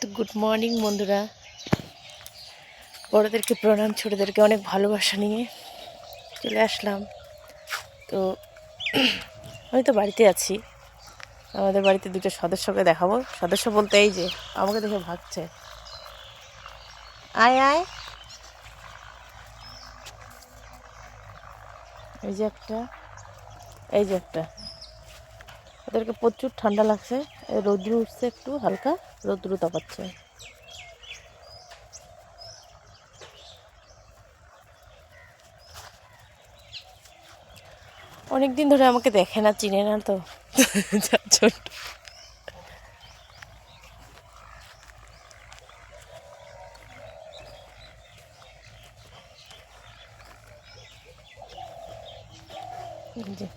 তো good morning বন্ধুরা, বড়োদেরকে প্রণাম, ছোটোদেরকে অনেক ভালোবাসা নিয়ে চলে আসলাম। তো আমি তো বাড়িতে আছি। আমাদের বাড়িতে দুটো সদস্যকে দেখাবো। সদস্য বলতে এই যে আমাকে দেখে ভাগছে। আয় আয়, এই যে একটা, এই যে একটা। ওদেরকে প্রচুর ঠান্ডা লাগছে, রৌদ্র উঠছে, একটু হালকা রৌদ্র তাপাচ্ছে। অনেক দিন ধরে আমাকে দেখে না, চিনে না তো যার জন্য। এই যে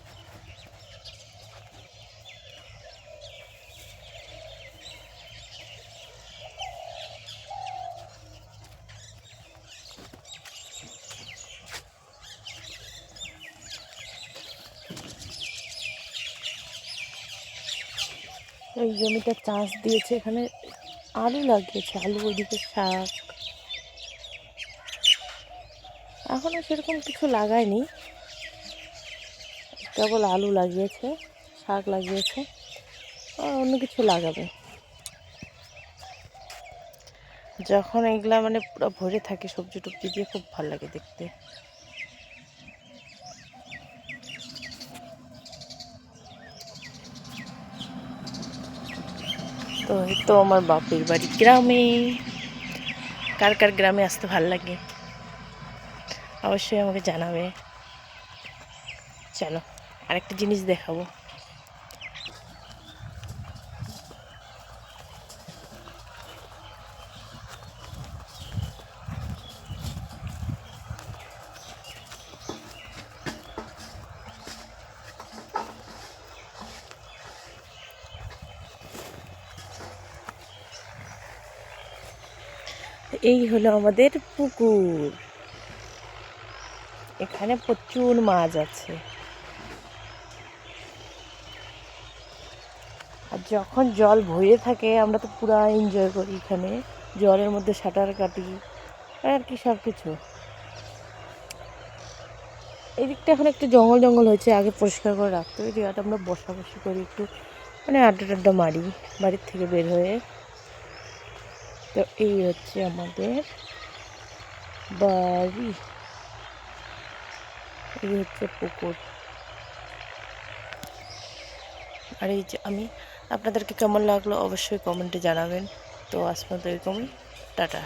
ওই জমিটা চাষ দিয়েছে, এখানে আলু লাগিয়েছে, আলু, ওইদিকে শাক। এখনও সেরকম কিছু লাগায়নি, কেবল আলু লাগিয়েছে, শাক লাগিয়েছে, আর অন্য কিছু লাগাবে। যখন এগুলা মানে পুরো ভরে থাকে সবজি টবজি দিয়ে, খুব ভালো লাগে দেখতে। তো এই তো আমার বাপের বাড়ি গ্রামে। কার কার গ্রামে আসতে ভালো লাগে অবশ্যই আমাকে জানাবে। চলো আরেকটা জিনিস দেখাবো। এই হলো আমাদের পুকুর, এখানে প্রচুর মাছ আছে। আর যখন জল ভরে থাকে আমরা তো পুরা এনজয় করি, এখানে জলের মধ্যে সাঁতার কাটি আর কি সব কিছু। এই দিকটা এখন একটু জঙ্গল জঙ্গল হয়েছে, আগে পরিষ্কার করে রাখতো। এই জায়গাটা আমরা বসাবসি করি, একটু মানে আড্ডা টাড্ডা মারি বাড়ির থেকে বের হয়ে। তো এই হচ্ছে আমাদের বাড়ি, এই হচ্ছে পুকুর। আর এই যে আমি, আপনাদেরকে কেমন লাগলো অবশ্যই কমেন্টে জানাবেন। তো আজ পর্যন্ত এরকমই, টাটা।